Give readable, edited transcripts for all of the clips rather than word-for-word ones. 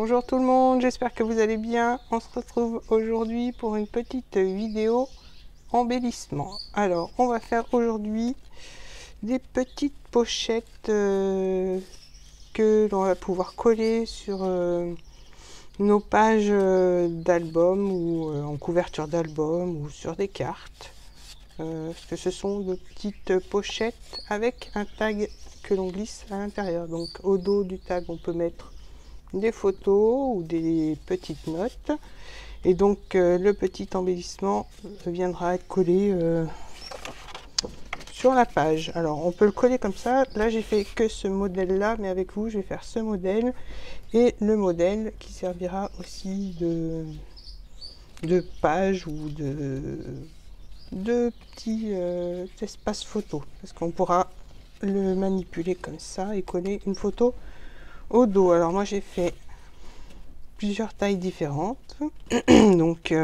Bonjour tout le monde, j'espère que vous allez bien. On se retrouve aujourd'hui pour une petite vidéo embellissement. Alors, on va faire aujourd'hui des petites pochettes que l'on va pouvoir coller sur nos pages d'album ou en couverture d'album ou sur des cartes. Parce que ce sont de petites pochettes avec un tag que l'on glisse à l'intérieur. Donc au dos du tag, on peut mettre des photos ou des petites notes. Et donc le petit embellissement viendra être collé sur la page. Alors on peut le coller comme ça. Là j'ai fait que ce modèle là, mais avec vous je vais faire ce modèle et le modèle qui servira aussi de page ou de petits espaces photo, parce qu'on pourra le manipuler comme ça et coller une photo au dos. Alors moi j'ai fait plusieurs tailles différentes. Donc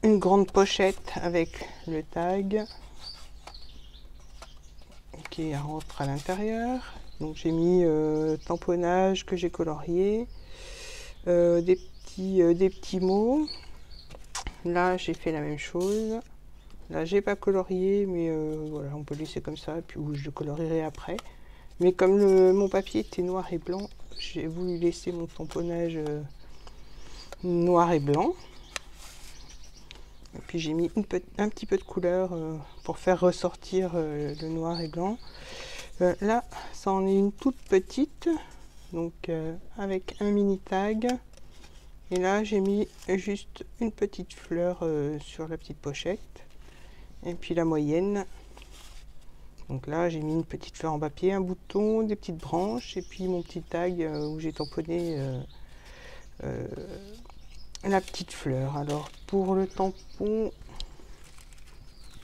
une grande pochette avec le tag qui rentre à l'intérieur. Donc j'ai mis tamponnage que j'ai colorié, des petits mots. Là j'ai fait la même chose. Là j'ai pas colorié, mais voilà, on peut laisser comme ça, puis je le colorierai après. Mais comme mon papier était noir et blanc, j'ai voulu laisser mon tamponnage noir et blanc. Et puis j'ai mis un petit peu de couleur pour faire ressortir le noir et blanc. Là, ça en est une toute petite, donc avec un mini tag. Et là, j'ai mis juste une petite fleur sur la petite pochette. Et puis la moyenne. Donc là, j'ai mis une petite fleur en papier, un bouton, des petites branches, et puis mon petit tag où j'ai tamponné la petite fleur. Alors pour le tampon,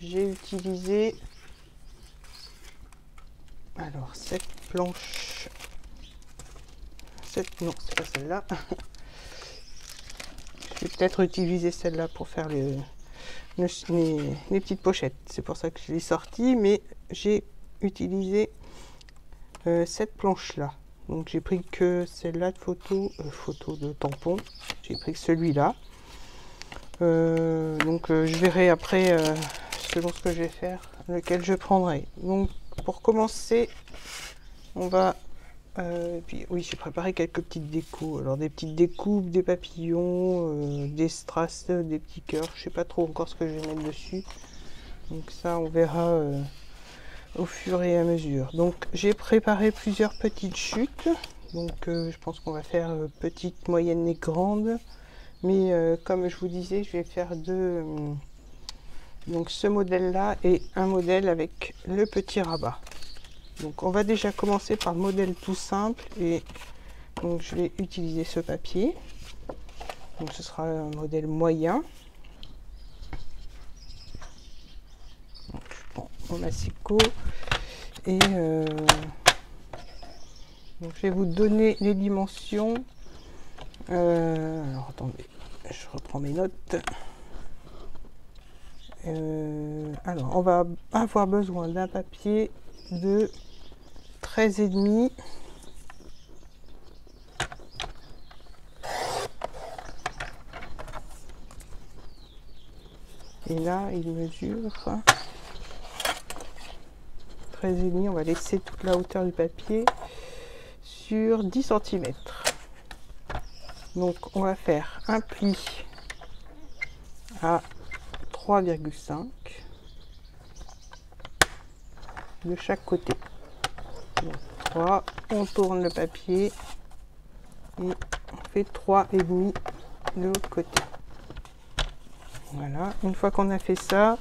j'ai utilisé cette planche. Non, c'est pas celle-là. Je vais peut-être utiliser celle-là pour faire les petites pochettes. C'est pour ça que je l'ai sortie, mais j'ai utilisé cette planche-là. Donc j'ai pris que celle-là de photo de tampon. J'ai pris que celui-là. Donc je verrai après, selon ce que je vais faire, lequel je prendrai. Donc pour commencer, on va... puis oui, j'ai préparé quelques petites décos. Alors des petites découpes, des papillons, des strass, des petits cœurs. Je sais pas trop encore ce que je vais mettre dessus. Donc ça, on verra au fur et à mesure. Donc j'ai préparé plusieurs petites chutes. Donc je pense qu'on va faire petite, moyenne et grande. Mais comme je vous disais, je vais faire donc ce modèle là et un modèle avec le petit rabat. Donc on va déjà commencer par le modèle tout simple, et donc je vais utiliser ce papier. Donc ce sera un modèle moyen. Donc je prends mon massicot et donc je vais vous donner les dimensions. Alors attendez, je reprends mes notes. Alors on va avoir besoin d'un papier de 13,5 . Et là il mesure 13,5. On va laisser toute la hauteur du papier sur 10 cm. Donc on va faire un pli à 3,5 de chaque côté. Donc 3, on tourne le papier et on fait 3,5 de l'autre côté. Voilà, une fois qu'on a fait ça,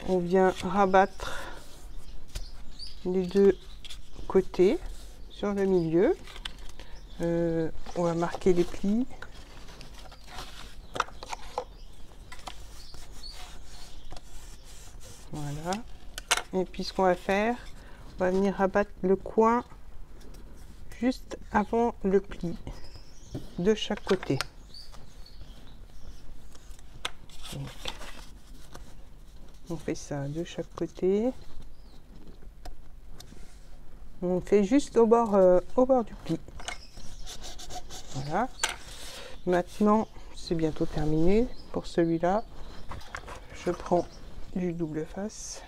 on vient rabattre les deux côtés sur le milieu. On va marquer les plis. Voilà. Et puis ce qu'on va faire, on va venir rabattre le coin juste avant le pli de chaque côté. Donc, on fait ça de chaque côté. On fait juste au bord du pli. Voilà. Maintenant, c'est bientôt terminé. Pour celui-là, je prends du double face.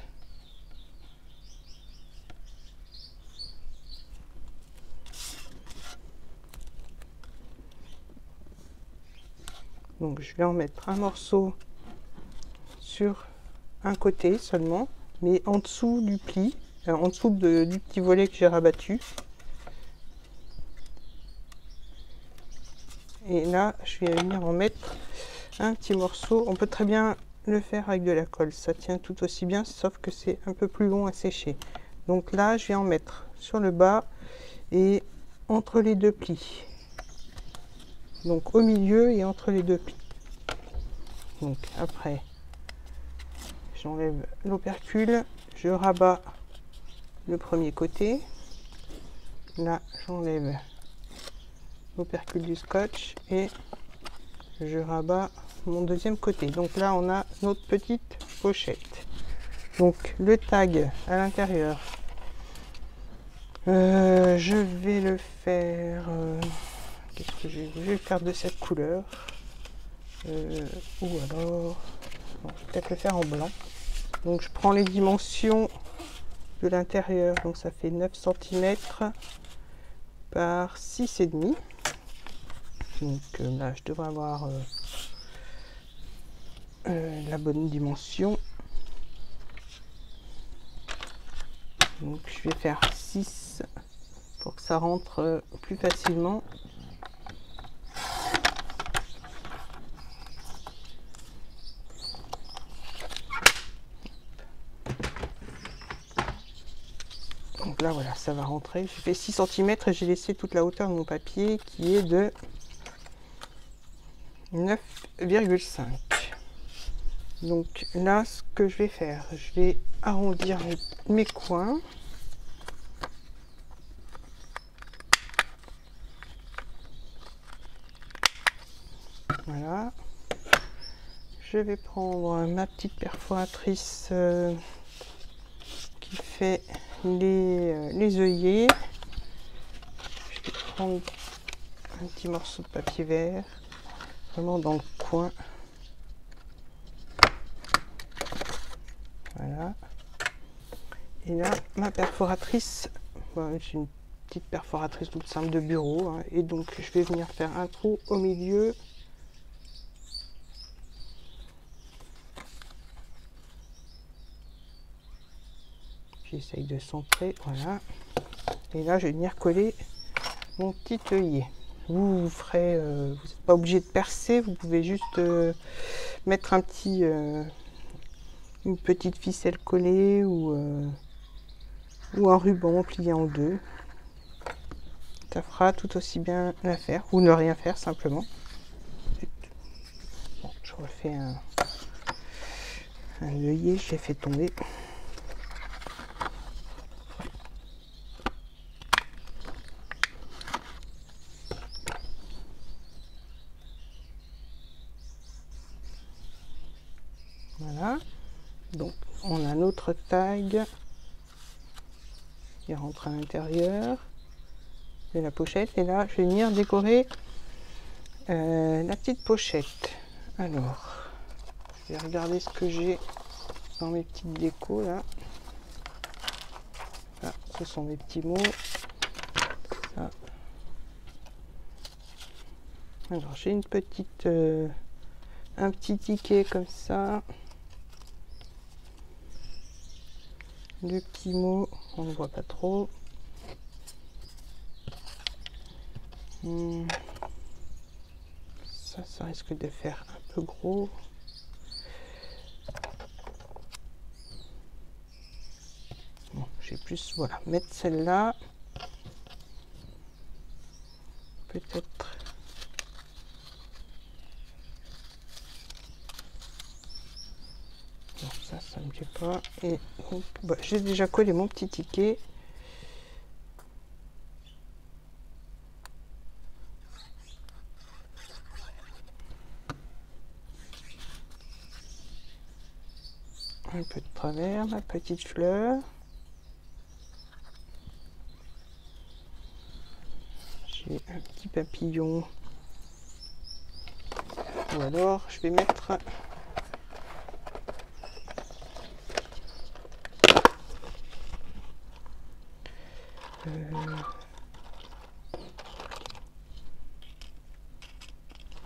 Donc je vais en mettre un morceau sur un côté seulement, mais en dessous du pli, en dessous du petit volet que j'ai rabattu. Et là, je vais venir en mettre un petit morceau. On peut très bien le faire avec de la colle, ça tient tout aussi bien, sauf que c'est un peu plus long à sécher. Donc là, je vais en mettre sur le bas et entre les deux plis. Donc au milieu et entre les deux plis. Donc après, j'enlève l'opercule, je rabats le premier côté. Là, j'enlève l'opercule du scotch et je rabats mon deuxième côté. Donc là, on a notre petite pochette. Donc le tag à l'intérieur, je vais le faire. Qu'est-ce que je vais le faire de cette couleur, ou alors, bon, je vais peut-être le faire en blanc. Donc je prends les dimensions de l'intérieur, donc ça fait 9 cm par 6,5. Donc là, je devrais avoir la bonne dimension. Donc je vais faire 6 pour que ça rentre plus facilement. Donc là, voilà, ça va rentrer. J'ai fait 6 cm et j'ai laissé toute la hauteur de mon papier qui est de 9,5. Donc là, ce que je vais faire, je vais arrondir mes coins. Voilà. Je vais prendre ma petite perforatrice qui fait les œillets. Je vais prendre un petit morceau de papier vert, vraiment dans le coin. Voilà. Et là, ma perforatrice, bon, j'ai une petite perforatrice toute simple de bureau, hein, et donc je vais venir faire un trou au milieu. J'essaye de centrer, voilà. Et là, je vais venir coller mon petit œillet. Vous ferez, vous n'êtes pas obligé de percer, vous pouvez juste mettre un petit, une petite ficelle collée ou un ruban plié en deux. Ça fera tout aussi bien l'affaire, ou ne rien faire simplement. Bon, je refais un œillet, je l'ai fait tomber. Voilà, donc on a notre tag qui rentre à l'intérieur de la pochette, et là je vais venir décorer la petite pochette. Alors, je vais regarder ce que j'ai dans mes petites décos là. Ah, ce sont des petits mots. Ça. Alors j'ai une petite, un petit ticket comme ça. Deux petits mots, on ne voit pas trop. Ça risque de faire un peu gros. Bon, j'ai plus, voilà, mettre celle-là. Peut-être. Bon, ça ne me plaît pas. Et bah, j'ai déjà collé mon petit ticket. Un peu de travers, ma petite fleur. petit papillon. Ou alors je vais mettre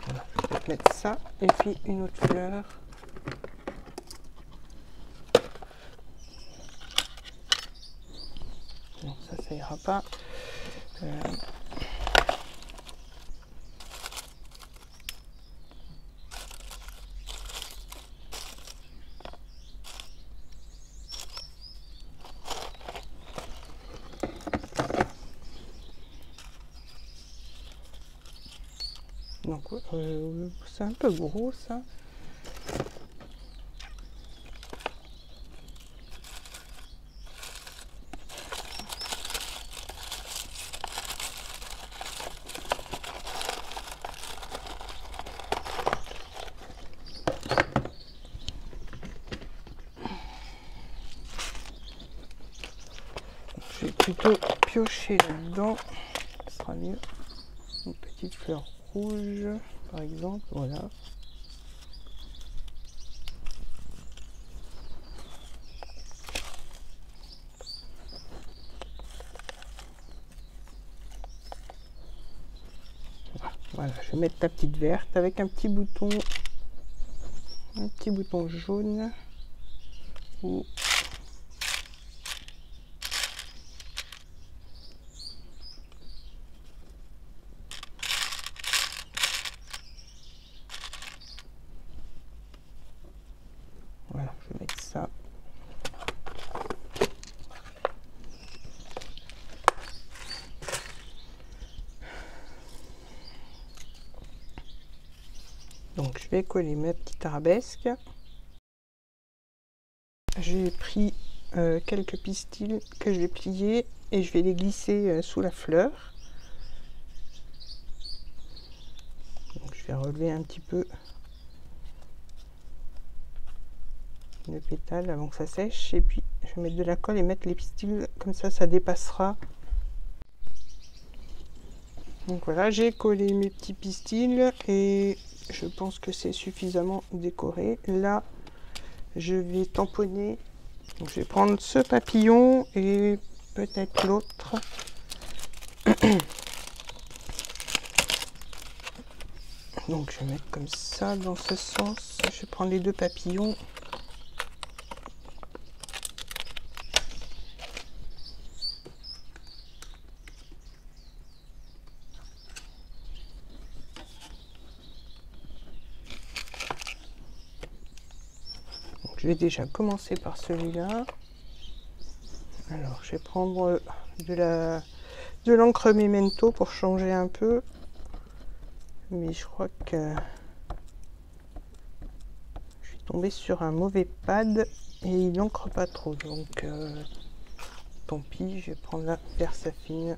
voilà, je vais peut-être mettre ça et puis une autre fleur. Non, ça ira pas. Donc c'est un peu gros ça. Je vais plutôt piocher là-dedans, ce sera mieux. Une petite fleur rouge par exemple, voilà. Voilà, je vais mettre la petite verte avec un petit bouton jaune. Ou voilà, je vais mettre ça. Donc je vais coller ma petite arabesque. J'ai pris quelques pistils que je vais plier et je vais les glisser sous la fleur. Donc je vais relever un petit peu le pétale avant que ça sèche et puis je vais mettre de la colle et mettre les pistils comme ça dépassera. Donc voilà, j'ai collé mes petits pistils et je pense que c'est suffisamment décoré. Là je vais tamponner. Donc, je vais prendre ce papillon et peut-être l'autre. Donc je vais mettre comme ça dans ce sens. Je vais prendre les deux papillons. Je vais déjà commencer par celui-là. Alors, je vais prendre de l'encre Memento pour changer un peu. Mais je crois que je suis tombée sur un mauvais pad et il n'encre pas trop. Donc, tant pis, je vais prendre la Versafine.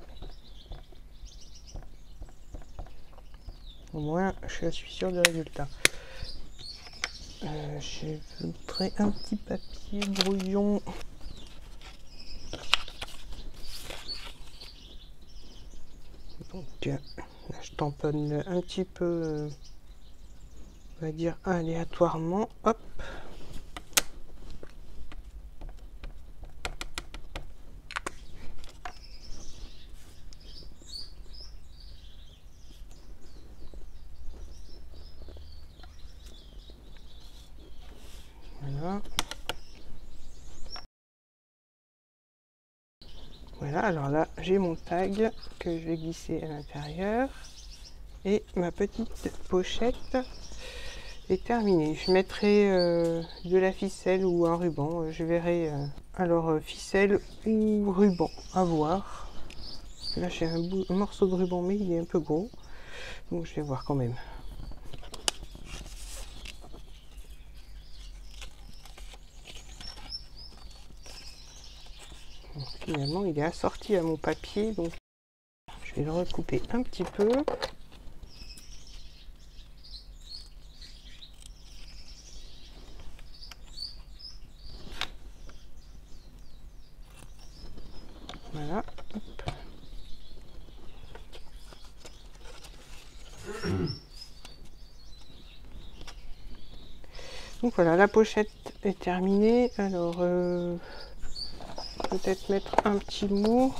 Au moins, je suis sûre du résultat. Je voudrais un petit papier brouillon. Donc là, je tamponne un petit peu, on va dire aléatoirement. Hop. Voilà. Voilà, alors là, j'ai mon tag que je vais glisser à l'intérieur. Et ma petite pochette est terminée. Je mettrai de la ficelle ou un ruban. Je verrai alors ficelle ou ruban, à voir. Là, j'ai un morceau de ruban, mais il est un peu gros. Donc, je vais voir quand même. Donc, finalement, il est assorti à mon papier. Donc, je vais le recouper un petit peu. Voilà. Hop. Donc voilà, la pochette est terminée. Alors, peut-être mettre un petit mot.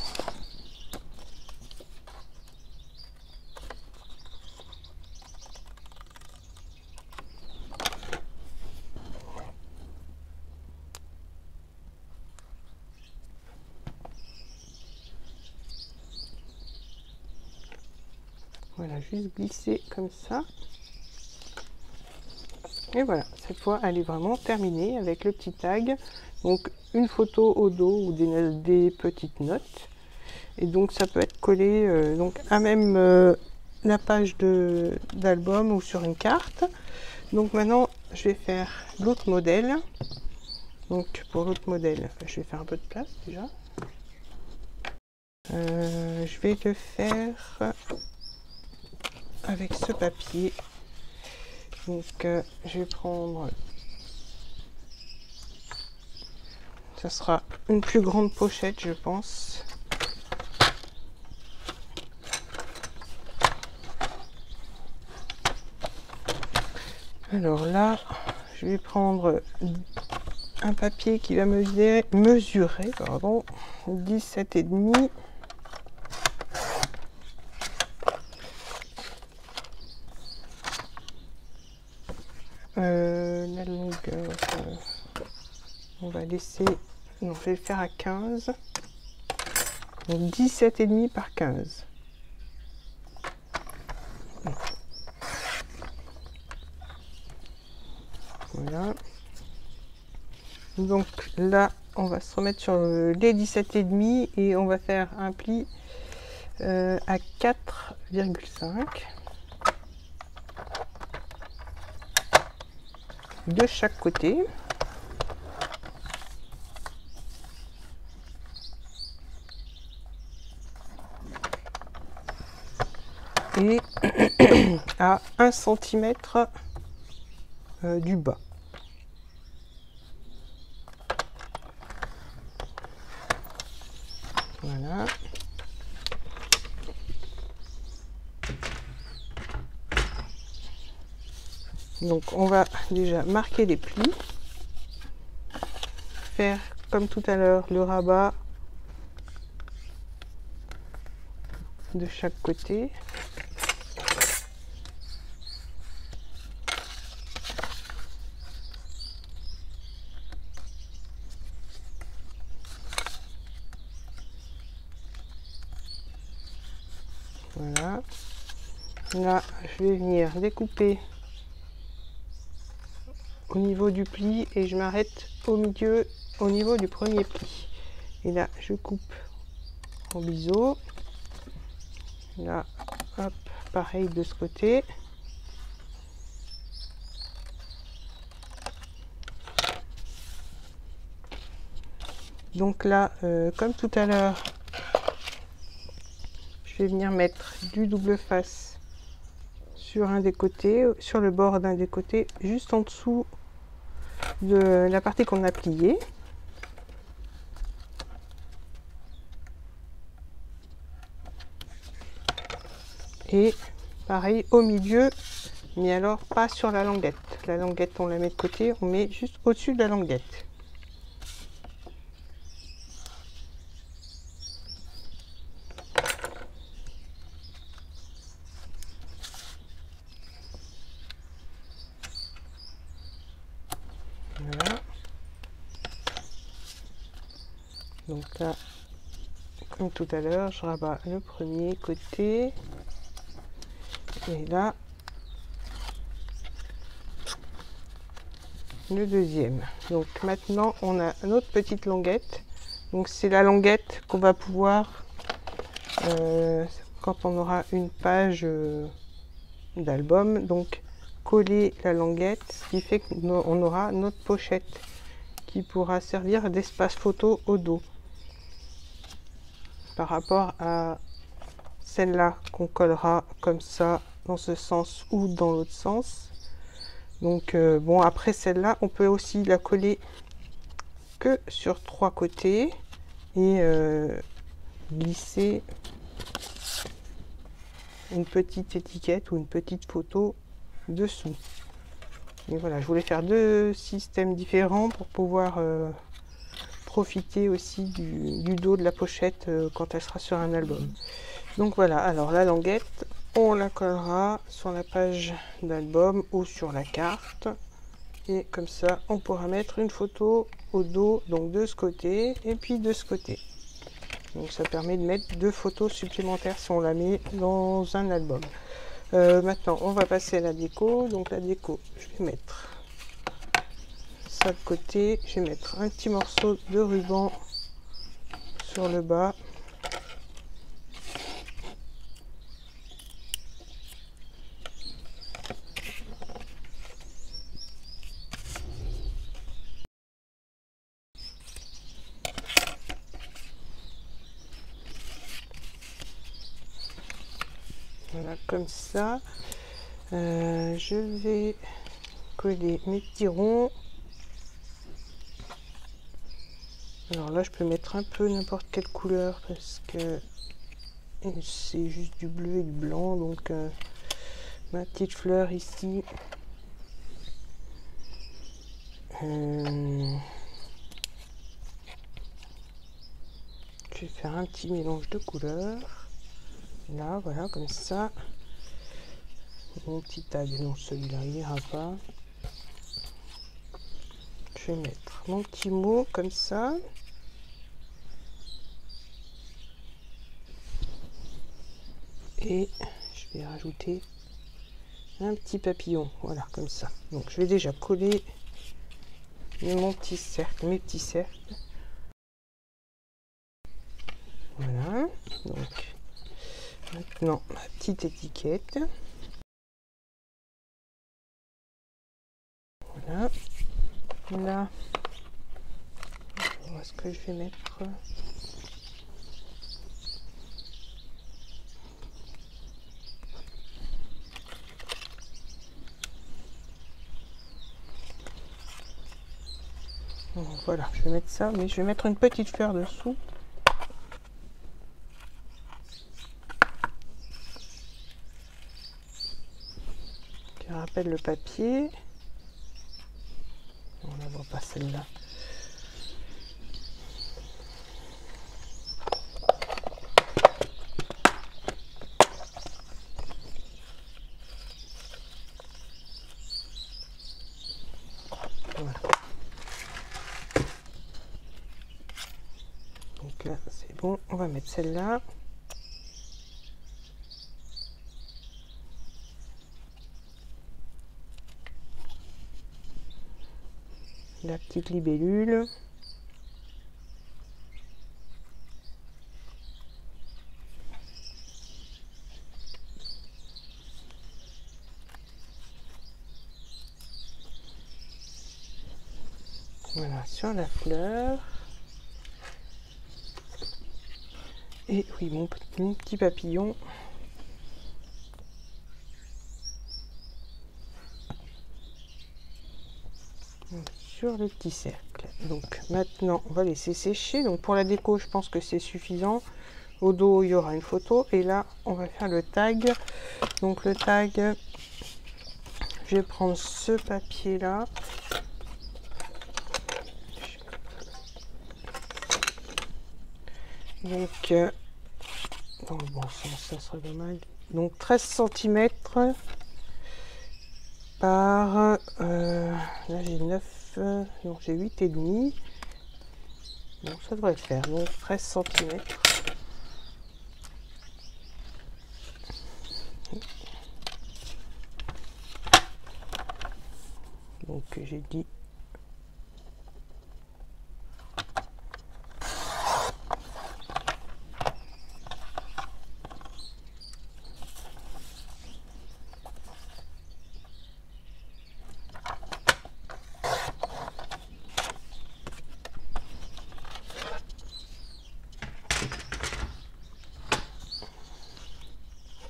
Voilà, juste glisser comme ça. Et voilà, cette fois, elle est vraiment terminée avec le petit tag. Donc, une photo au dos ou des petites notes. Et donc, ça peut être collé donc à même la page d'album ou sur une carte. Donc, maintenant, je vais faire l'autre modèle. Donc, pour l'autre modèle, je vais faire un peu de place déjà. Je vais le faire avec ce papier. Donc, je vais prendre... Ça sera une plus grande pochette, je pense. Alors là, je vais prendre un papier qui va mesurer 17,5. La longueur, on va laisser... Non, je vais le faire à 15. Donc 17,5 par 15. Voilà. Donc là, on va se remettre sur les 17,5 et on va faire un pli à 4,5 de chaque côté. Et à 1 cm du bas. Voilà. Donc on va déjà marquer les plis, faire comme tout à l'heure le rabat de chaque côté. Voilà. Là, je vais venir découper au niveau du pli et je m'arrête au milieu, au niveau du premier pli. Et là, je coupe en biseau. Là, hop, pareil de ce côté. Donc là, comme tout à l'heure, je vais venir mettre du double face sur un des côtés, sur le bord d'un des côtés, juste en dessous de la partie qu'on a pliée. Et pareil au milieu, mais alors pas sur la languette. La languette, on la met de côté, on met juste au-dessus de la languette. Voilà. Donc là, comme tout à l'heure, je rabats le premier côté. Et là, le deuxième. Donc maintenant, on a notre petite languette. Donc c'est la languette qu'on va pouvoir, quand on aura une page d'album, donc coller la languette, ce qui fait qu'on aura notre pochette qui pourra servir d'espace photo au dos. Par rapport à celle-là qu'on collera comme ça dans ce sens ou dans l'autre sens. Donc bon, après celle-là, on peut aussi la coller que sur 3 côtés et glisser une petite étiquette ou une petite photo dessous. Et voilà, je voulais faire deux systèmes différents pour pouvoir profiter aussi du dos de la pochette quand elle sera sur un album. Donc voilà, alors la languette, on la collera sur la page d'album ou sur la carte. Et comme ça, on pourra mettre une photo au dos, donc de ce côté et puis de ce côté. Donc ça permet de mettre deux photos supplémentaires si on la met dans un album. Maintenant, on va passer à la déco. Donc la déco, je vais mettre ça de côté. Je vais mettre un petit morceau de ruban sur le bas. Voilà, comme ça. Je vais coller mes petits ronds. Alors là, je peux mettre un peu n'importe quelle couleur parce que c'est juste du bleu et du blanc. Donc ma petite fleur ici. Je vais faire un petit mélange de couleurs. Là, voilà, comme ça. Mon petit tag, non, celui-là, il ira pas. Je vais mettre mon petit mot comme ça. Et je vais rajouter un petit papillon, voilà, comme ça. Donc je vais déjà coller mon petit cercle, mes petits cercles. Voilà, donc maintenant ma petite étiquette. Voilà, là, où est-ce que je vais mettre? Voilà, je vais mettre ça, mais je vais mettre une petite fleur dessous. Qui rappelle le papier. On la voit pas celle-là. Voilà. Donc là, c'est bon. On va mettre celle-là. La petite libellule. Voilà, sur la fleur. Et oui, mon petit papillon. Sur le petit cercle. Donc maintenant, on va laisser sécher. Donc pour la déco, je pense que c'est suffisant. Au dos, il y aura une photo. Et là, on va faire le tag. Donc le tag, je vais prendre ce papier-là. Donc, dans le bon sens, ça serait pas mal. Donc 13 cm par... là j'ai 9, donc j'ai 8 et demi. Donc ça devrait le faire. Donc 13 cm. Donc j'ai dit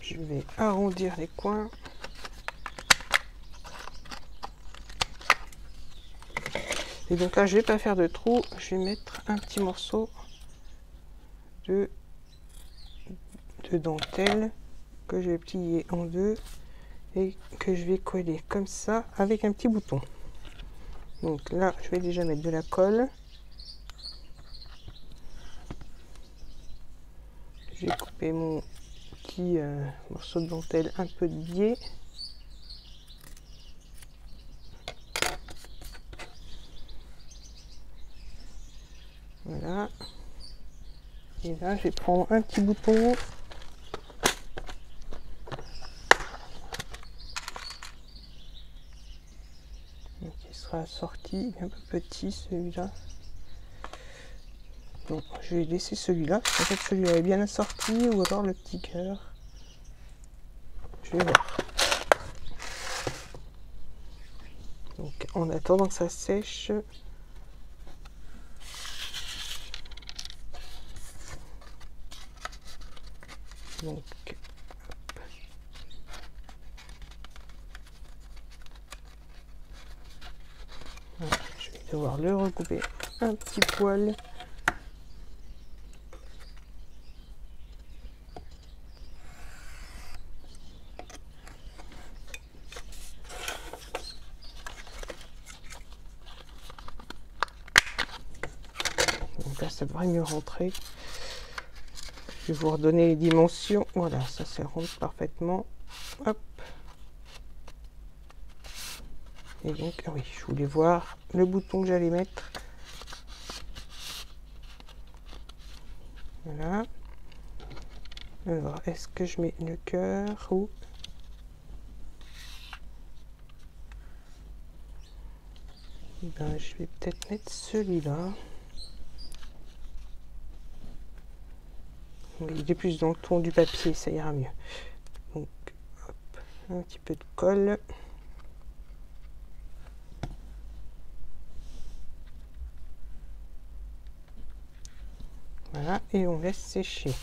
je vais arrondir les coins. Et donc là, je vais pas faire de trou, je vais mettre un petit morceau de dentelle que je vais plier en deux et que je vais coller comme ça avec un petit bouton. Donc là, je vais déjà mettre de la colle. Je vais couper mon petit morceau de dentelle un peu de biais. Voilà. Et là, je vais prendre un petit bouton. Donc, il sera sorti, un peu petit celui-là. Donc, je vais laisser celui-là. En fait, celui-là est bien assorti, ou alors le petit cœur. Je vais voir. Donc, en attendant que ça sèche, donc, voilà, je vais devoir le recouper un petit poil. Donc là, ça devrait mieux rentrer. Je vais vous redonner les dimensions. Voilà, ça rentre parfaitement. Hop. Et donc, ah oui, je voulais voir le bouton que j'allais mettre. Voilà. Alors, est-ce que je mets le cœur ou... Ben, je vais peut-être mettre celui-là. Oui, il est plus dans le ton du papier, ça ira mieux. Donc, hop, un petit peu de colle. Voilà, et on laisse sécher.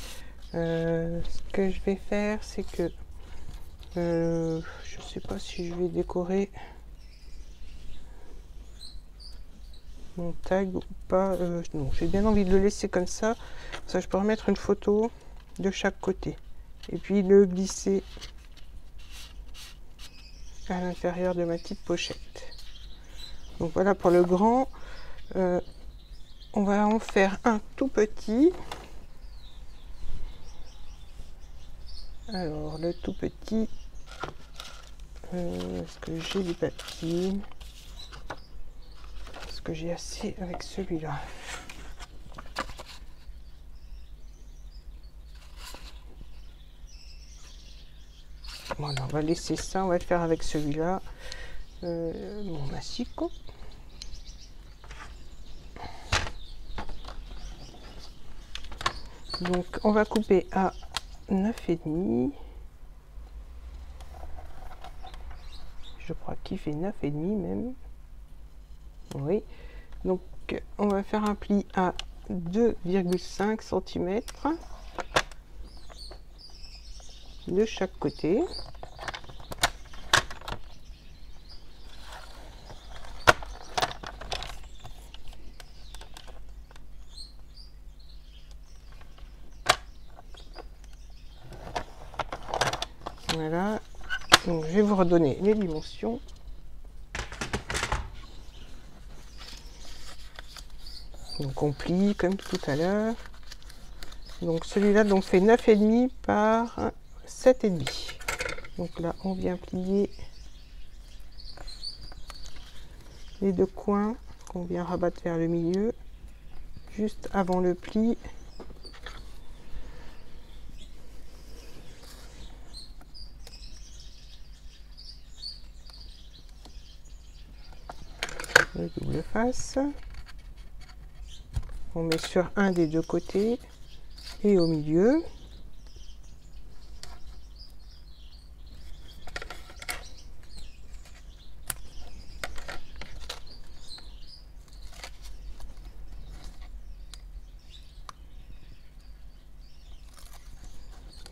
Ce que je vais faire, c'est que je sais pas si je vais décorer mon tag ou pas. Non, j'ai bien envie de le laisser comme ça. Ça, je peux remettre une photo de chaque côté et puis le glisser à l'intérieur de ma petite pochette. Donc voilà pour le grand. On va en faire un tout petit. Alors le tout petit, est-ce que j'ai du papier? Est-ce que j'ai assez avec celui-là? Voilà, on va laisser ça, on va le faire avec celui-là. Mon massicot. Donc on va couper à 9,5. Je crois qu'il fait 9,5 même. Oui. Donc on va faire un pli à 2,5 cm de chaque côté. Voilà. Donc je vais vous redonner les dimensions. Donc on plie comme tout à l'heure. Donc celui-là donc fait 9,5 par 7,5. Donc là on vient plier les deux coins qu'on vient rabattre vers le milieu juste avant le pli. Le double face. On met sur un des deux côtés et au milieu.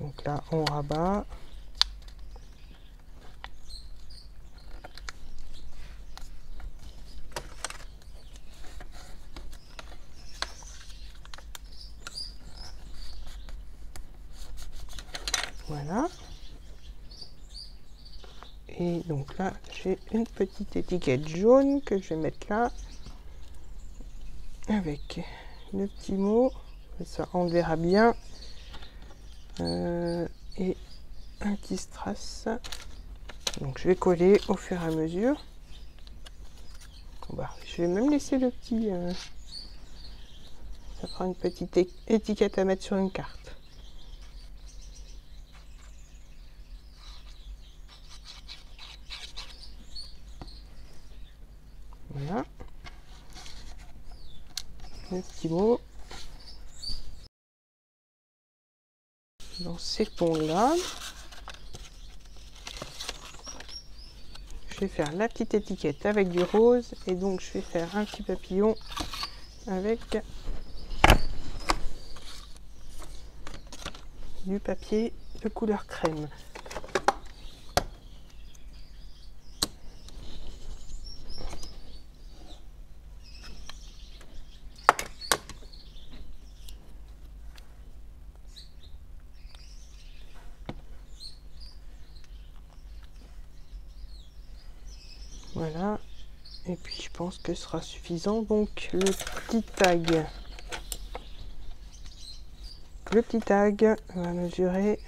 Donc là on rabat. Voilà. Et donc là, j'ai une petite étiquette jaune que je vais mettre là, avec le petit mot, ça on le verra bien, et un petit strass. Donc je vais coller au fur et à mesure. Bah, je vais même laisser le petit, ça fera une petite étiquette à mettre sur une carte. Voilà. Le petit mot. Dans ces tons-là. Je vais faire la petite étiquette avec du rose. Et donc, je vais faire un petit papillon avec du papier de couleur crème. Voilà, et puis je pense que ce sera suffisant. Donc le petit tag va mesurer,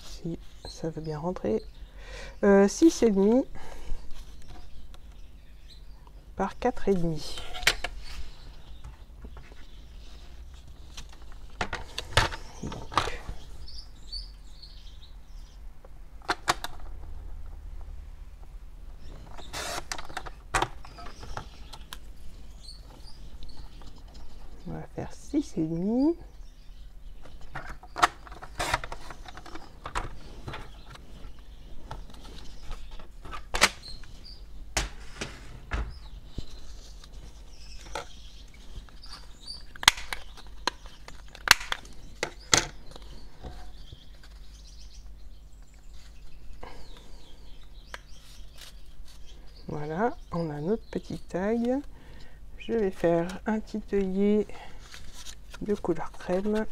si ça veut bien rentrer, 6,5 par 4,5. On va faire 6,5. Voilà, on a notre petit tag. Je vais faire un petit œillet de couleur crème.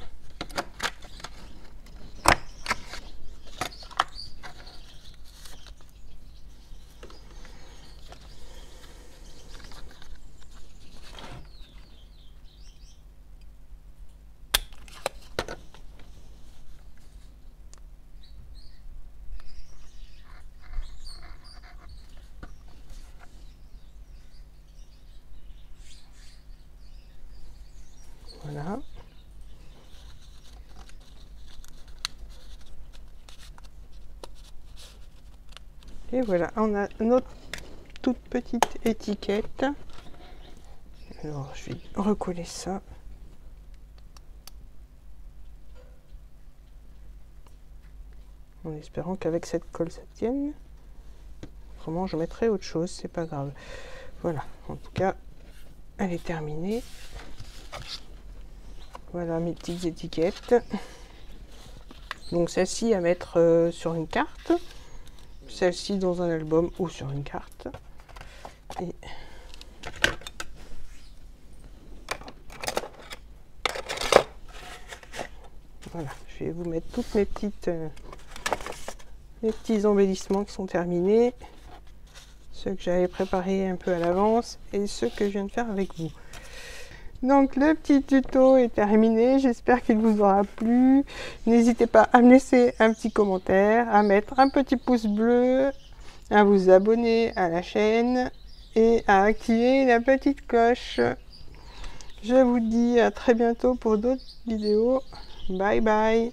Voilà. Et voilà, on a notre toute petite étiquette. Alors, je vais recoller ça. En espérant qu'avec cette colle ça tienne. Autrement, je mettrai autre chose, c'est pas grave. Voilà, en tout cas, elle est terminée. Voilà mes petites étiquettes. Donc celle-ci à mettre sur une carte, celle-ci dans un album ou sur une carte. Et voilà, je vais vous mettre toutes mes petites les petits embellissements qui sont terminés, ceux que j'avais préparés un peu à l'avance et ceux que je viens de faire avec vous. Donc le petit tuto est terminé, j'espère qu'il vous aura plu. N'hésitez pas à me laisser un petit commentaire, à mettre un petit pouce bleu, à vous abonner à la chaîne et à activer la petite cloche. Je vous dis à très bientôt pour d'autres vidéos. Bye bye.